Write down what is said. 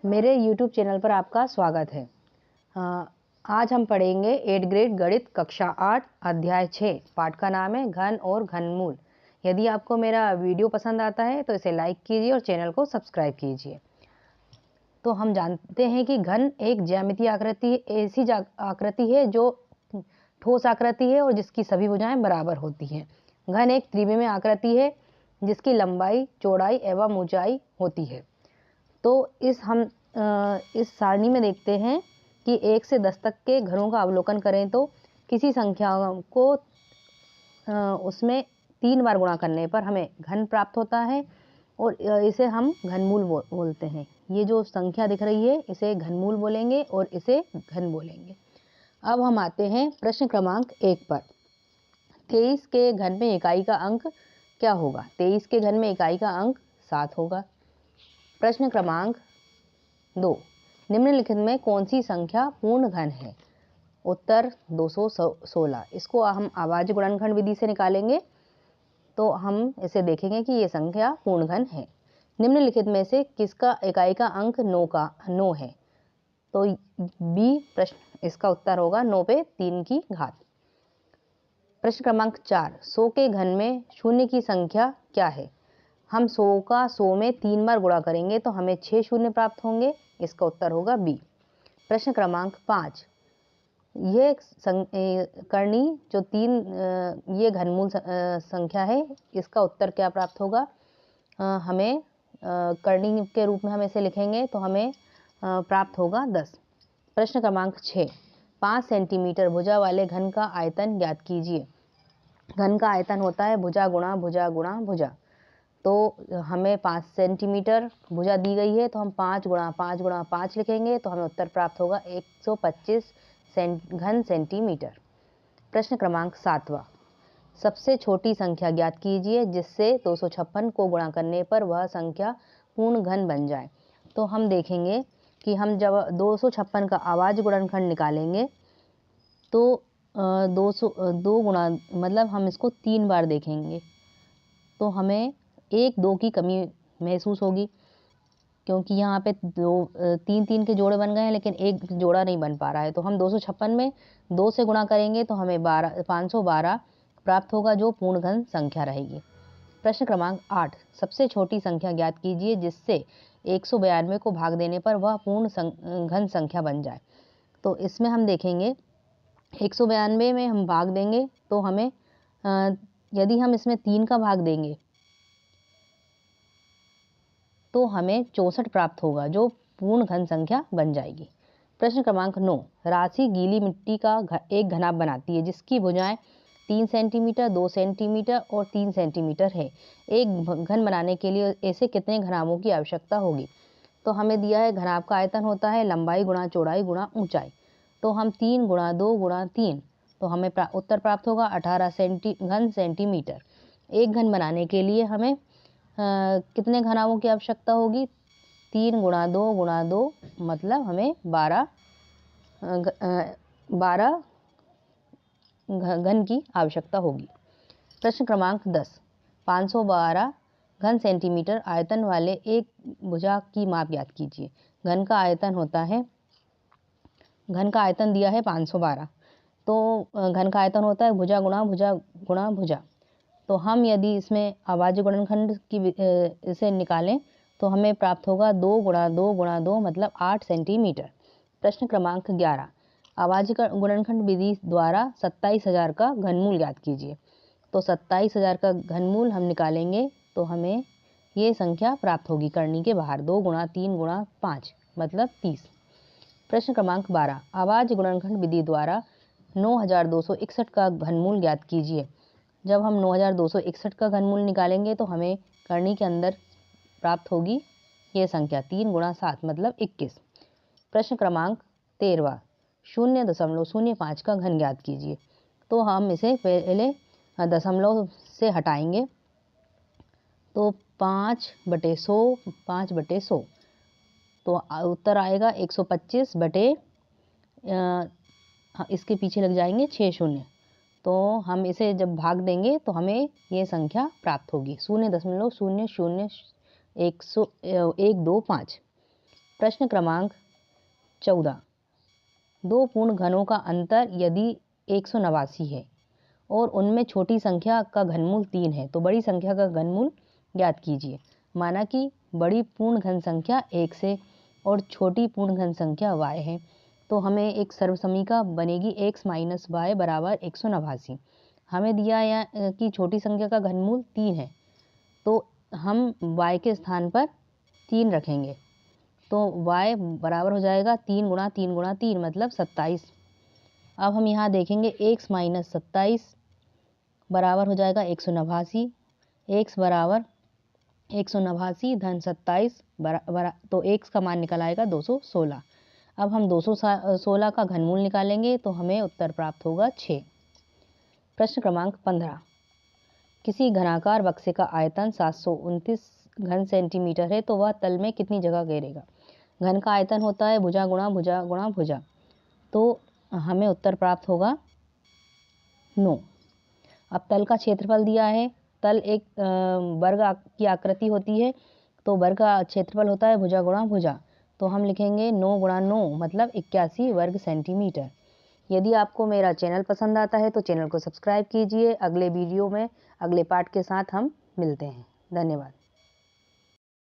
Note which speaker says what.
Speaker 1: मेरे YouTube channel पर आपका स्वागत है। आज हम पढ़ेंगे 8th ग्रेड गणित कक्षा 8 अध्याय 6। पाठ का नाम है घन और घनमूल। यदि आपको मेरा वीडियो पसंद आता है तो इसे लाइक कीजिए और चैनल को सब्सक्राइब कीजिए। तो हम जानते हैं कि घन एक ज्यामितीय आकृति ऐसी आकृति है जो ठोस आकृति है और जिसकी सभी भुजाएं बराबर होती हैं। घन एक त्रिविमीय आकृति है जिसकी लंबाई, चौड़ाई एवं ऊंचाई होती है। तो इस सारणी में देखते हैं कि 1 से 10 तक के घरों का अवलोकन करें तो किसी संख्या को उसमें 3 बार गुणा करने पर हमें घन प्राप्त होता है और इसे हम घनमूल बोलते हैं। ये जो संख्या दिख रही है इसे घनमूल बोलेंगे और इसे घन बोलेंगे। अब हम आते हैं प्रश्न क्रमांक 1 पर। 23 के घन में इकाई का अंक क्या होगा? 23 के घन में इकाई का अंक 7 होगा। प्रश्न क्रमांक 2, निम्नलिखित में कौन सी संख्या पूर्ण घन है? उत्तर 216। इसको हम अभाज्य गुणनखंड विधि से निकालेंगे तो हम इसे देखेंगे कि ये संख्या पूर्ण घन है। निम्नलिखित में से किसका इकाई का अंक 9 है? तो बी प्रश्न इसका उत्तर होगा 9 पे 3 की घात। प्रश्न क्रमांक 4, 100 के घन में शून्य की संख्या क्या है? हम 100 का 100 में 3 बार गुणा करेंगे तो हमें 6 शून्य प्राप्त होंगे। इसका उत्तर होगा बी। प्रश्न क्रमांक 5, ये करनी जो 3 ये घनमूल संख्या है, इसका उत्तर क्या प्राप्त होगा? हमें करनी के रूप में हम इसे लिखेंगे तो हमें प्राप्त होगा 10। प्रश्न क्रमांक 6, 5 सेंटीमीटर भुजा वाले घन का आयतन ज्ञात कीजिए। घन का आयतन होता है भुजा गुणा भुजा गुणा भुजा। तो हमें 5 सेंटीमीटर भुजा दी गई है तो हम 5 गुणा 5 गुणा 5 लिखेंगे तो हमें उत्तर प्राप्त होगा 125 घन सेंटीमीटर। प्रश्न क्रमांक 7वां, सबसे छोटी संख्या ज्ञात कीजिए जिससे 256 को गुणा करने पर वह संख्या पूर्ण घन बन जाए। तो हम देखेंगे कि हम जब 256 का अभाज्य गुणनखंड निकालेंगे तो 2 गुणा मतलब हम इसको 3 बार देखेंगे तो हमें 1-2 की कमी महसूस होगी क्योंकि यहाँ पे 3 के जोड़े बन गए हैं लेकिन एक जोड़ा नहीं बन पा रहा है। तो हम 256 में 2 से गुणा करेंगे तो हमें 512 प्राप्त होगा जो पूर्ण घन संख्या रहेगी। प्रश्न क्रमांक 8, सबसे छोटी संख्या ज्ञात कीजिए जिससे 192 को भाग देने पर वह पूर्ण घन संख्या बन जाए। तो इसमें हम देखेंगे 192 में हम भाग देंगे तो हमें यदि हम इसमें 3 का भाग देंगे तो हमें 64 प्राप्त होगा जो पूर्ण घन संख्या बन जाएगी। प्रश्न क्रमांक 9, राशि गीली मिट्टी का एक घनाभ बनाती है जिसकी भुजाएं 3 सेंटीमीटर 2 सेंटीमीटर और 3 सेंटीमीटर है। एक घन बनाने के लिए ऐसे कितने घनाभों की आवश्यकता होगी? तो हमें दिया है घनाभ का आयतन होता है लंबाई गुणा चौड़ाई गुणा ऊंचाई। तो हम 3 गुणा 2 गुणा 3 तो हमें उत्तर प्राप्त होगा 18 घन सेंटीमीटर। एक घन बनाने के लिए हमें कितने घनाभों की आवश्यकता होगी? 3 गुणा 2 गुणा 2 मतलब हमें 12 घन की आवश्यकता होगी। प्रश्न क्रमांक 10, 512 घन सेंटीमीटर आयतन वाले एक भुजा की माप ज्ञात कीजिए। घन का आयतन दिया है 512। तो घन का आयतन होता है भुजा गुणा भुजा गुणा भुजा। तो हम यदि इसमें अभाज्य गुणनखंड की इसे निकालें तो हमें प्राप्त होगा 2 गुणा 2 गुणा 2 मतलब 8 सेंटीमीटर। प्रश्न क्रमांक 11, अभाज्य गुणनखंड विधि द्वारा 27,000 का घनमूल ज्ञात कीजिए। तो 27,000 का घनमूल हम निकालेंगे तो हमें ये संख्या प्राप्त होगी करनी के बाहर 2 गुणा 3 गुणा 5 मतलब 30। प्रश्न क्रमांक 12, अभाज्य गुणनखंड विधि द्वारा 9,261 का घनमूल ज्ञात कीजिए। जब हम 9,261 का घनमूल निकालेंगे तो हमें करनी के अंदर प्राप्त होगी ये संख्या 3 गुणा 7 मतलब 21। प्रश्न क्रमांक 13वां, 0.05 का घन ज्ञात कीजिए। तो हम इसे पहले दशमलव से हटाएंगे तो 5/100 तो उत्तर आएगा 125 बटे इसके पीछे लग जाएंगे 6 शून्य। तो हम इसे जब भाग देंगे तो हमें ये संख्या प्राप्त होगी 0.00125। प्रश्न क्रमांक 14। दो पूर्ण घनों का अंतर यदि 189 है और उनमें छोटी संख्या का घनमूल 3 है तो बड़ी संख्या का घनमूल ज्ञात कीजिए। माना कि बड़ी पूर्ण घन संख्या 1 से और छोटी पूर्ण घन संख्या y है, तो हमें एक सर्वसमीका बनेगी x माइनस वाई बराबर 189। हमें दिया या कि छोटी संख्या का घनमूल 3 है, तो हम y के स्थान पर 3 रखेंगे, तो y बराबर हो जाएगा 3 गुणा 3 गुणा 3 मतलब 27। अब हम यहाँ देखेंगे x माइनस 27 बराबर हो जाएगा 189। x बराबर 189 धन 27 तो x का मान निकल आएगा 216। अब हम 216 का घनमूल निकालेंगे तो हमें उत्तर प्राप्त होगा 6। प्रश्न क्रमांक 15। किसी घनाकार बक्से का आयतन 729 घन सेंटीमीटर है तो वह तल में कितनी जगह घेरेगा। घन का आयतन होता है भुजा गुणा भुजा गुणा भुजा, तो हमें उत्तर प्राप्त होगा 9। अब तल का क्षेत्रफल दिया है, तल एक वर्ग की आकृति होती है, तो वर्ग का क्षेत्रफल होता है भुजा गुणा भुजा, तो हम लिखेंगे 9 गुणा 9 मतलब 81 वर्ग सेंटीमीटर। यदि आपको मेरा चैनल पसंद आता है तो चैनल को सब्सक्राइब कीजिए। अगले वीडियो में अगले पार्ट के साथ हम मिलते हैं। धन्यवाद।